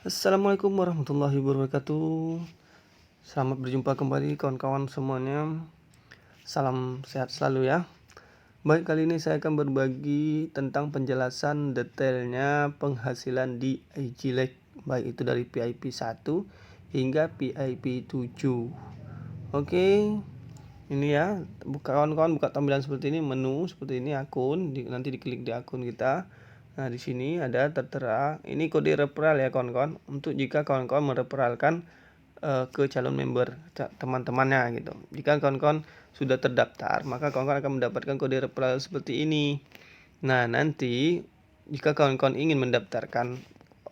Assalamualaikum warahmatullahi wabarakatuh. Selamat berjumpa kembali kawan-kawan semuanya. Salam sehat selalu ya. Baik, kali ini saya akan berbagi tentang penjelasan detailnya penghasilan di IG Lake, baik itu dari PIP 1 hingga PIP 7. Oke. Ini ya, kawan-kawan buka tampilan seperti ini, menu seperti ini, akun, nanti diklik di akun kita. Nah, di sini ada tertera, ini kode referral ya kawan-kawan, untuk jika kawan-kawan mereferralkan ke calon member teman-temannya gitu. Jika kawan-kawan sudah terdaftar, maka kawan-kawan akan mendapatkan kode referral seperti ini. Nah, nanti jika kawan-kawan ingin mendaftarkan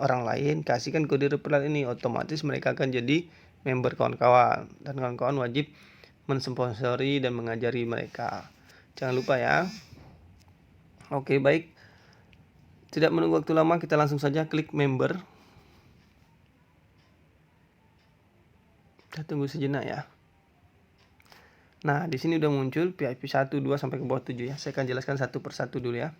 orang lain, kasihkan kode referral ini, otomatis mereka akan jadi member kawan-kawan, dan kawan-kawan wajib mensponsori dan mengajari mereka. Jangan lupa ya. Oke, baik. Tidak menunggu waktu lama, kita langsung saja klik member. Kita tunggu sejenak ya. Nah, di sini udah muncul PIP 1, 2 sampai ke bawah 7 ya. Saya akan jelaskan satu persatu dulu ya.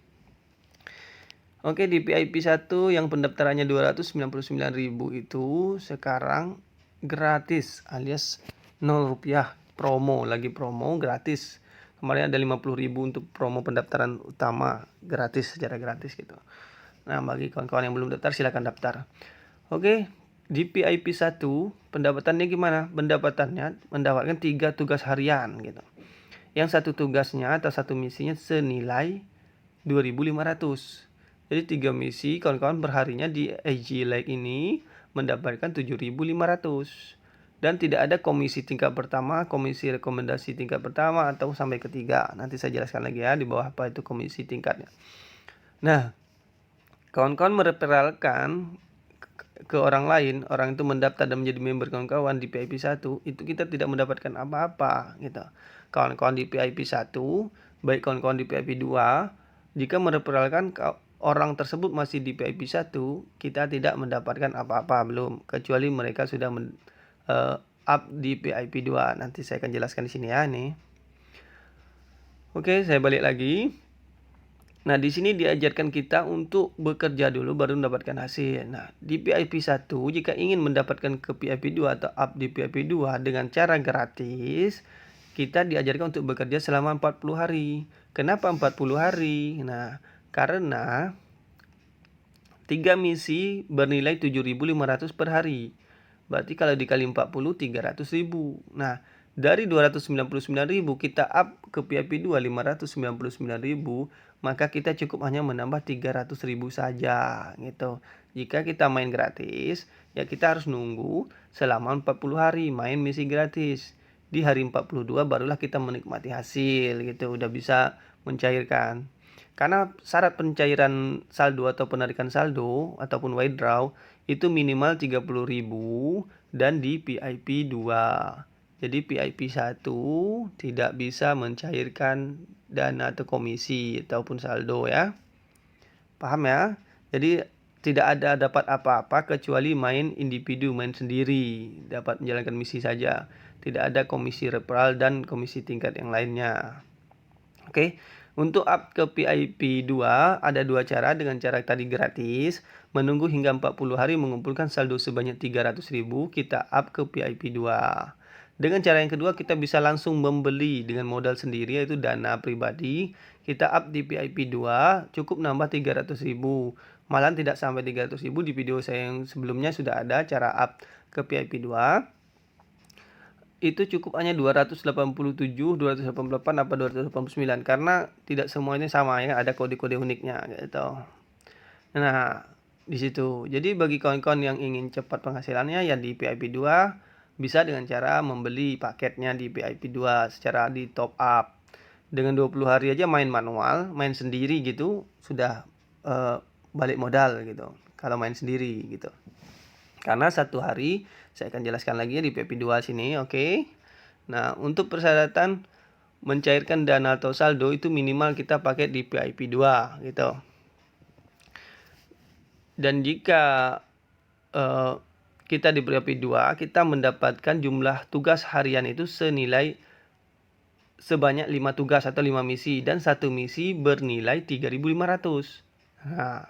Oke, di PIP 1 yang pendaftarannya 299.000 itu sekarang gratis alias 0 rupiah. Promo, lagi promo gratis. Kemarin ada 50.000 untuk promo pendaftaran utama, gratis, secara gratis gitu. Nah, bagi kawan-kawan yang belum daftar, silakan daftar. Oke, di PIP 1 pendapatannya gimana? Pendapatannya mendapatkan 3 tugas harian gitu. Yang satu tugasnya atau satu misinya senilai 2.500. Jadi 3 misi kawan-kawan perharinya di IG Like ini mendapatkan 7.500. Dan tidak ada komisi tingkat pertama, komisi rekomendasi tingkat pertama atau sampai ketiga. Nanti saya jelaskan lagi ya di bawah apa itu komisi tingkatnya. Nah, kawan-kawan mereferralkan ke orang lain, orang itu mendaftar dan menjadi member kawan-kawan di PIP 1, itu kita tidak mendapatkan apa-apa gitu. Kawan-kawan di PIP 1, baik kawan-kawan di PIP 2, jika mereferralkan orang tersebut masih di PIP 1, kita tidak mendapatkan apa-apa belum, kecuali mereka sudah up di PIP 2. Nanti saya akan jelaskan di sini ya nih. Oke, saya balik lagi. Nah, di sini diajarkan kita untuk bekerja dulu baru mendapatkan hasil. Nah, di PIP 1 jika ingin mendapatkan ke PIP 2 atau up di PIP 2 dengan cara gratis, kita diajarkan untuk bekerja selama 40 hari. Kenapa 40 hari? Nah, karena 3 misi bernilai 7.500 per hari. Berarti kalau dikali 40, 300.000. Nah, dari 299.000 kita up ke PIP 2 599.000, maka kita cukup hanya menambah 300.000 saja gitu. Jika kita main gratis, ya kita harus nunggu selama 40 hari main misi gratis. Di hari 42 barulah kita menikmati hasil gitu, udah bisa mencairkan. Karena syarat pencairan saldo atau penarikan saldo ataupun withdraw itu minimal 30.000 dan di PIP 2. Jadi PIP 1 tidak bisa mencairkan dana atau komisi ataupun saldo ya. Paham ya? Jadi tidak ada dapat apa-apa kecuali main individu, main sendiri, dapat menjalankan misi saja. Tidak ada komisi referral dan komisi tingkat yang lainnya. Oke. Untuk up ke PIP 2 ada dua cara. Dengan cara tadi gratis, menunggu hingga 40 hari mengumpulkan saldo sebanyak 300.000, kita up ke PIP 2. Dengan cara yang kedua, kita bisa langsung membeli dengan modal sendiri, yaitu dana pribadi. Kita up di PIP 2, cukup nambah 300.000. Malah tidak sampai 300.000, di video saya yang sebelumnya sudah ada cara up ke PIP 2. Itu cukup hanya 287, 288 apa 289, karena tidak semuanya sama ya, ada kode-kode uniknya gitu. Nah, di situ. Jadi bagi kawan-kawan yang ingin cepat penghasilannya ya di PIP 2 bisa dengan cara membeli paketnya di PIP 2 secara di top up. Dengan 20 hari aja main manual, main sendiri gitu, sudah balik modal gitu. Kalau main sendiri gitu. Karena satu hari, saya akan jelaskan lagi di PIP 2 sini, oke. Nah, untuk persyaratan mencairkan dana atau saldo itu minimal kita pakai di PIP 2 gitu. Dan jika kita di PIP 2, kita mendapatkan jumlah tugas harian itu senilai sebanyak 5 tugas atau 5 misi, dan satu misi bernilai 3.500. Nah,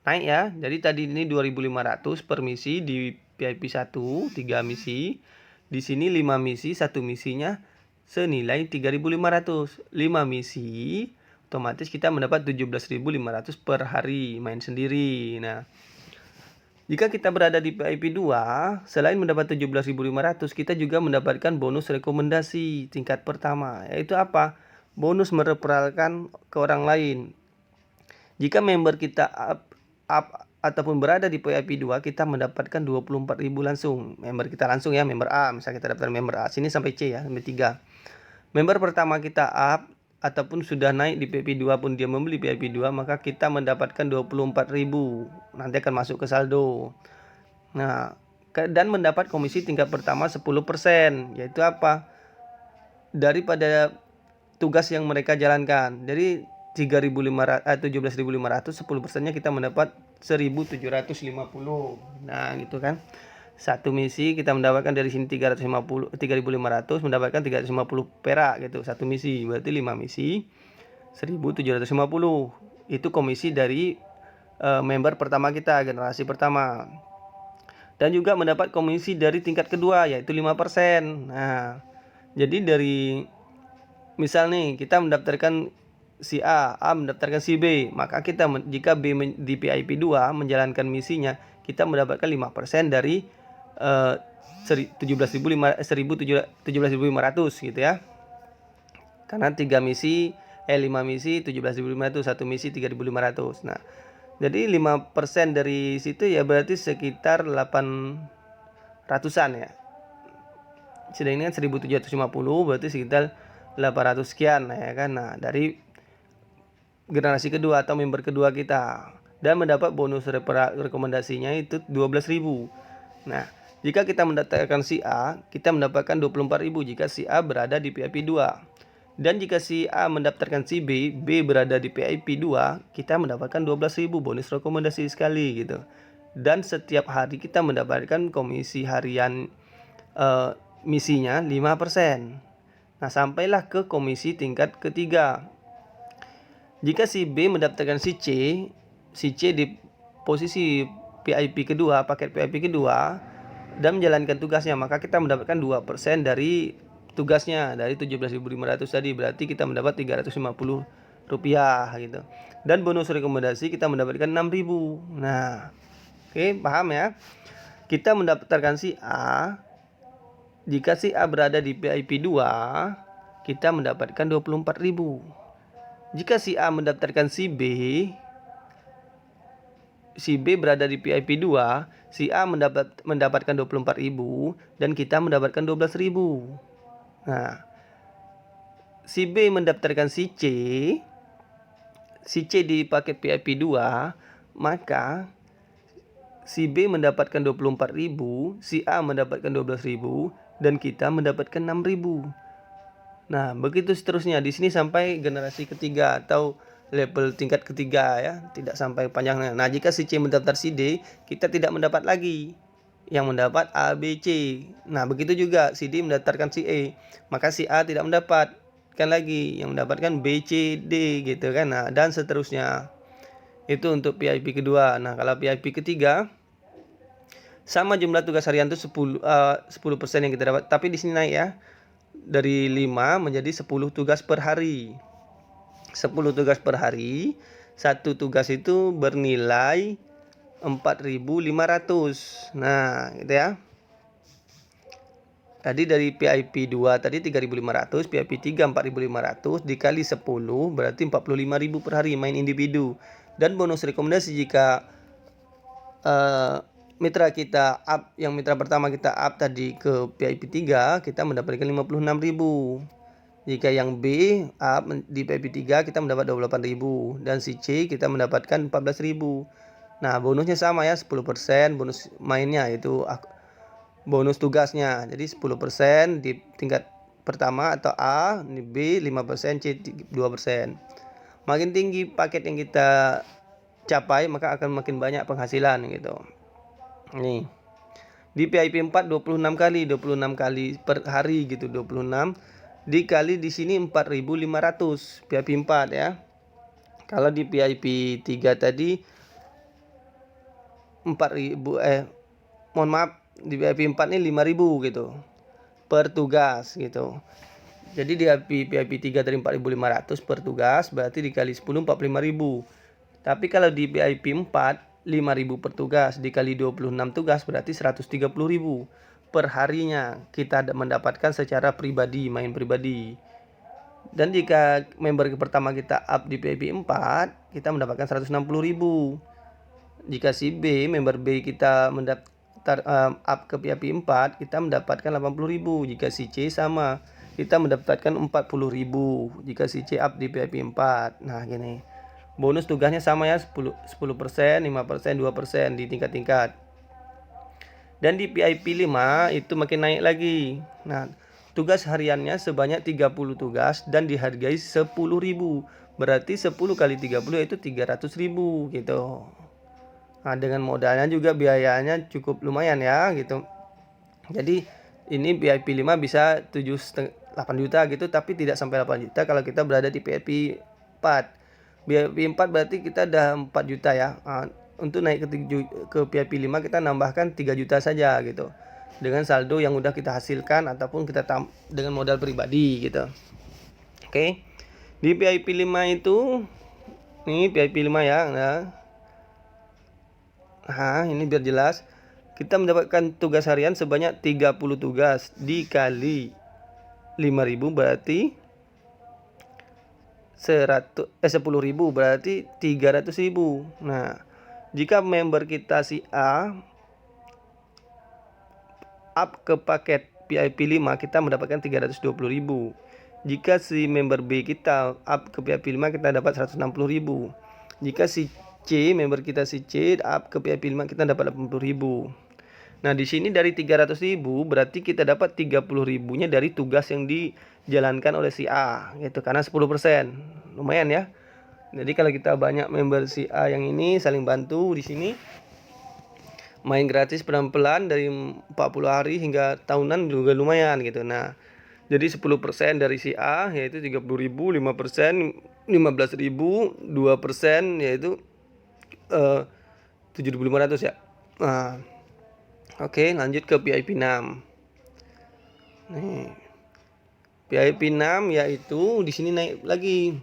naik ya. Jadi tadi ini 2.500 per misi di VIP 1, 3 misi. Di sini 5 misi, 1 misinya senilai 3.500. 5 misi, otomatis kita mendapat 17.500 per hari main sendiri. Nah, jika kita berada di VIP 2, selain mendapat 17.500, kita juga mendapatkan bonus rekomendasi tingkat pertama. Yaitu apa? Bonus mereferalkan ke orang lain. Jika member kita up ataupun berada di VIP 2, kita mendapatkan 24.000 langsung. Member kita langsung ya, member A. Misalnya kita daftar member A, sini sampai C ya, sampai 3. Member pertama kita up ataupun sudah naik di VIP 2 pun dia membeli VIP 2, maka kita mendapatkan 24.000. Nanti akan masuk ke saldo. Nah, dan mendapat komisi tingkat pertama 10%, yaitu apa? Daripada tugas yang mereka jalankan. Jadi 17.500, 10%-nya kita mendapat 1.750. Nah, gitu kan. Satu misi kita mendapatkan dari sini 350, 3.500, mendapatkan 350 perak gitu. Satu misi, berarti 5 misi 1.750. Itu komisi dari member pertama kita, generasi pertama. Dan juga mendapat komisi dari tingkat kedua, yaitu 5%. Nah, jadi dari misal nih kita mendaftarkan si A mendaftarkan si B, maka kita jika B di VIP 2 menjalankan misinya, kita mendapatkan 5% dari 17.500 gitu ya. Karena 5 misi 17.500, 1 misi 3.500. Nah, jadi 5% dari situ ya berarti sekitar 800-an ya. Sedangkan 1.750 berarti sekitar 800 sekian ya kan. Nah, dari generasi kedua atau member kedua kita, dan mendapat bonus rekomendasinya itu 12.000. Nah, jika kita mendaftarkan si A, kita mendapatkan 24.000 jika si A berada di VIP 2. Dan jika si A mendaftarkan si B, B berada di VIP 2, kita mendapatkan 12.000 bonus rekomendasi sekali gitu. Dan setiap hari kita mendapatkan komisi harian misinya 5%. Nah, sampailah ke komisi tingkat ketiga. Jika si B mendaftarkan si C di posisi VIP kedua, paket VIP kedua, dan menjalankan tugasnya, maka kita mendapatkan 2% dari tugasnya, dari 17.500 tadi, berarti kita mendapat 350 rupiah gitu. Dan bonus rekomendasi kita mendapatkan 6.000. Nah, oke, paham ya? Kita mendaftarkan si A. Jika si A berada di VIP 2, kita mendapatkan 24.000. Jika si A mendaftarkan si B berada di VIP 2, si A mendapatkan 24.000 dan kita mendapatkan 12.000. Nah, si B mendaftarkan si C di paket VIP 2, maka si B mendapatkan 24.000, si A mendapatkan 12.000 dan kita mendapatkan 6.000. Nah, begitu seterusnya di sini sampai generasi ketiga atau level tingkat ketiga ya, tidak sampai panjangnya. Nah, jika si C mendaftar si D, kita tidak mendapat lagi. Yang mendapat A, B, C. Nah, begitu juga si D mendaftarkan si E, maka si A tidak mendapatkan lagi. Yang mendapatkan B, C, D gitu kan. Nah, dan seterusnya. Itu untuk VIP kedua. Nah, kalau VIP ketiga sama jumlah tugas harian itu 10% yang kita dapat, tapi di sini naik ya. Dari 5 menjadi 10 tugas per hari. 10 tugas per hari. Satu tugas itu bernilai 4.500. Nah, gitu ya. Tadi dari VIP 2 tadi 3.500, VIP 3 4.500 dikali 10 berarti 45.000 per hari main individu. Dan bonus rekomendasi jika mitra kita up, yang mitra pertama kita up tadi ke VIP 3, kita mendapatkan 56.000. Jika yang B up di VIP 3 kita mendapat 28.000 dan si C kita mendapatkan 14.000. Nah, bonusnya sama ya, 10% bonus mainnya itu bonus tugasnya. Jadi 10% di tingkat pertama atau A, B 5%, C 2%. Makin tinggi paket yang kita capai, maka akan makin banyak penghasilan gitu. Nih. Di VIP 4 26 kali per hari gitu, 26 dikali di sini 4.500 VIP 4 ya. Kalau di VIP 3 tadi mohon maaf, di VIP 4 nih 5.000 gitu per tugas gitu. Jadi di VIP 3 dari 4.500 per tugas, berarti dikali 10 45.000. Tapi kalau di VIP 4 5.000 per tugas dikali 26 tugas berarti 130.000 per harinya kita mendapatkan secara pribadi, main pribadi. Dan jika member pertama kita up di VIP 4, kita mendapatkan 160.000. Jika si B, member B kita mendaftar up ke VIP 4, kita mendapatkan 80.000. Jika si C sama, kita mendapatkan 40.000 jika si C up di VIP 4. Nah, gini. Bonus tugasnya sama ya, 10%, 5%, 2% di tingkat-tingkat. Dan di VIP 5 itu makin naik lagi. Nah, tugas hariannya sebanyak 30 tugas dan dihargai 10.000. Berarti 10 kali 30 yaitu 300.000 gitu. Nah, dengan modalnya juga biayanya cukup lumayan ya gitu. Jadi ini VIP 5 bisa 8 juta gitu, tapi tidak sampai 8 juta kalau kita berada di VIP 4. VIP 4 berarti kita udah 4 juta ya. Untuk naik ke VIP 5 kita nambahkan 3 juta saja gitu. Dengan saldo yang udah kita hasilkan ataupun kita dengan modal pribadi gitu. Oke. Di VIP 5 itu nih VIP 5 ya. Nah, ini biar jelas. Kita mendapatkan tugas harian sebanyak 30 tugas dikali 5.000 berarti 10.000 berarti 300.000. Nah, jika member kita si A up ke paket VIP 5, kita mendapatkan 320.000. Jika si member B kita up ke VIP 5, kita dapat 160.000. Jika si C, member kita si C up ke VIP 5, kita dapat 80.000. Nah, di sini dari 300.000 berarti kita dapat 30.000-nya dari tugas yang dijalankan oleh si A gitu, karena 10%. Lumayan ya. Jadi kalau kita banyak member si A yang ini saling bantu di sini, main gratis pelan-pelan dari 40 hari hingga tahunan juga lumayan gitu. Nah, jadi 10% dari si A yaitu 30.000, 5% 15.000, 2% yaitu 7.500 ya. Nah, oke, lanjut ke VIP 6. Nih. VIP 6 yaitu di sini naik lagi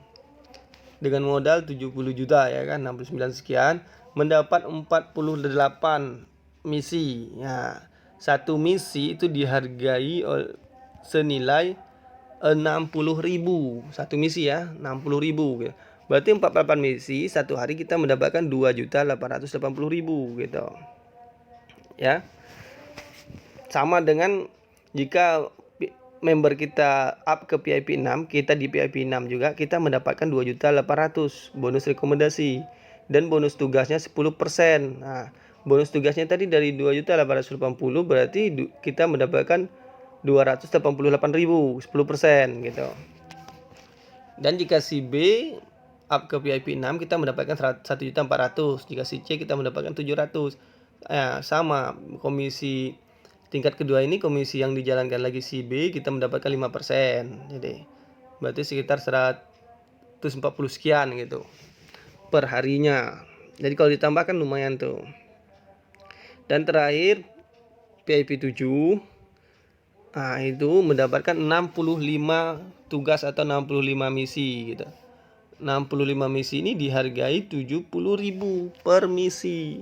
dengan modal 70 juta ya kan, 69 sekian, mendapat 48 misi. Ya, satu misi itu dihargai senilai 60.000. Satu misi ya, 60.000 gitu. Berarti 48 misi satu hari kita mendapatkan 2.880.000 gitu. Ya. Sama dengan jika member kita up ke VIP 6, kita di VIP 6 juga kita mendapatkan 2.800.000 bonus rekomendasi dan bonus tugasnya 10%. Nah, bonus tugasnya tadi dari 2.880.000 berarti kita mendapatkan 288.000, 10% gitu. Dan jika si B up ke VIP 6 kita mendapatkan 1.400.000. Jika si C kita mendapatkan 700. Sama komisi tingkat kedua ini, komisi yang dijalankan lagi si B, kita mendapatkan 5%. Jadi berarti sekitar 140 sekian gitu per harinya. Jadi kalau ditambahkan lumayan tuh. Dan terakhir VIP 7, nah itu mendapatkan 65 tugas atau 65 misi gitu. 65 misi ini dihargai 70.000 per misi.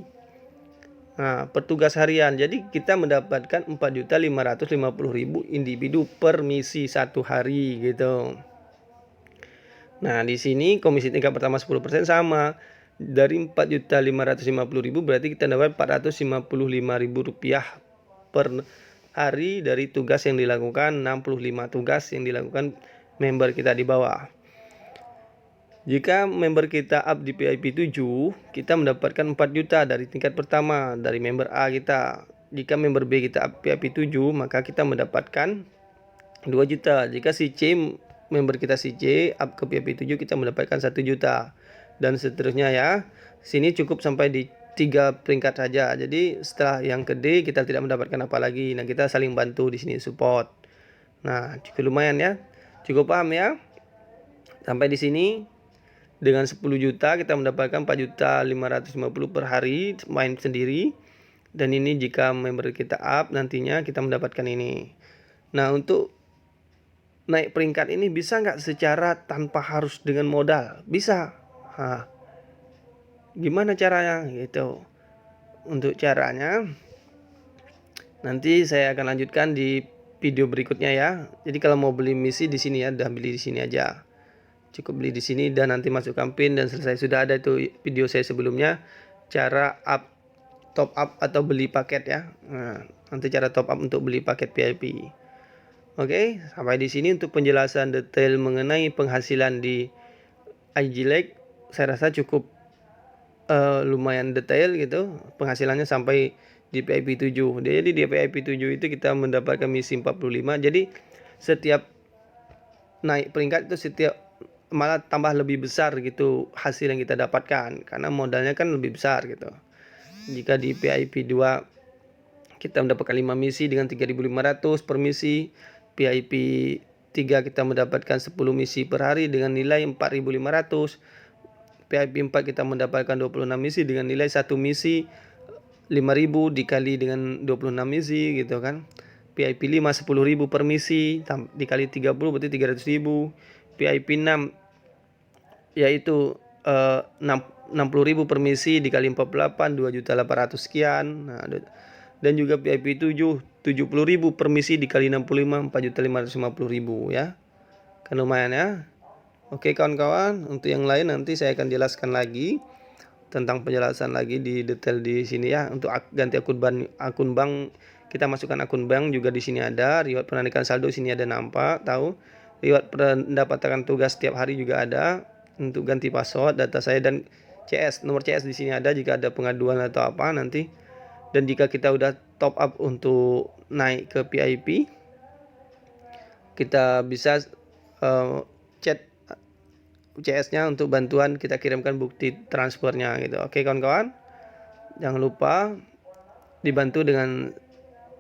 Nah, petugas harian. Jadi kita mendapatkan 4.550.000 individu per misi satu hari gitu. Nah, di sini komisi tingkat pertama 10% sama. Dari 4.550.000 berarti kita dapat 455.000 rupiah per hari dari tugas yang dilakukan, 65 tugas yang dilakukan member kita di bawah. Jika member kita up di VIP 7, kita mendapatkan 4 juta dari tingkat pertama dari member A kita. Jika member B kita up VIP 7, maka kita mendapatkan 2 juta. Jika si C, member kita si C up ke VIP 7, kita mendapatkan 1 juta. Dan seterusnya ya. Sini cukup sampai di 3 peringkat saja. Jadi setelah yang ke D kita tidak mendapatkan apa lagi. Nah, kita saling bantu di sini, support. Nah, cukup lumayan ya. Cukup paham ya? Sampai di sini. Dengan 10 juta kita mendapatkan 4.550.000 per hari main sendiri. Dan ini jika member kita up, nantinya kita mendapatkan ini. Nah, untuk naik peringkat ini bisa nggak secara tanpa harus dengan modal? Bisa. Nah, gimana caranya gitu? Untuk caranya nanti saya akan lanjutkan di video berikutnya ya. Jadi kalau mau beli misi di sini ya, udah beli di sini aja. Cukup beli di sini dan nanti masukkan pin dan selesai. Sudah ada itu video saya sebelumnya, cara top up atau beli paket ya. Nah, nanti cara top up untuk beli paket VIP. Oke, sampai di sini untuk penjelasan detail mengenai penghasilan di IG Lake. Saya rasa cukup lumayan detail gitu. Penghasilannya sampai di VIP 7. Jadi di VIP 7 itu kita mendapatkan misi 45. Jadi setiap naik peringkat itu malah tambah lebih besar gitu hasil yang kita dapatkan, karena modalnya kan lebih besar gitu. Jika di VIP 2 kita mendapatkan 5 misi dengan 3.500 per misi, VIP 3 kita mendapatkan 10 misi per hari dengan nilai 4.500, VIP 4 kita mendapatkan 26 misi dengan nilai 1 misi 5.000 dikali dengan 26 misi gitu kan. VIP 5 10.000 per misi dikali 30 berarti 300.000. VIP 6 yaitu 60.000 per misi dikali 48 2.800.000 sekian. Nah, dan juga VIP 7 70.000 per misi dikali 65 4.550.000 ya. Kan lumayan ya. Oke kawan-kawan, untuk yang lain nanti saya akan jelaskan lagi tentang penjelasan lagi di detail di sini ya. Untuk ganti akun bank kita masukkan akun bank juga di sini ada. Riwayat penarikan saldo sini ada nampak, tahu. Riwayat pendapatan tugas setiap hari juga ada. Untuk ganti password data saya dan nomor CS di sini ada jika ada pengaduan atau apa nanti. Dan jika kita udah top up untuk naik ke VIP, kita bisa chat CS-nya untuk bantuan kita kirimkan bukti transfernya gitu. Oke kawan-kawan, jangan lupa dibantu dengan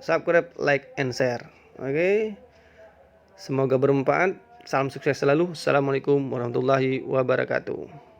subscribe, like, and share. Oke, semoga bermanfaat. Salam sukses selalu. Assalamualaikum warahmatullahi wabarakatuh.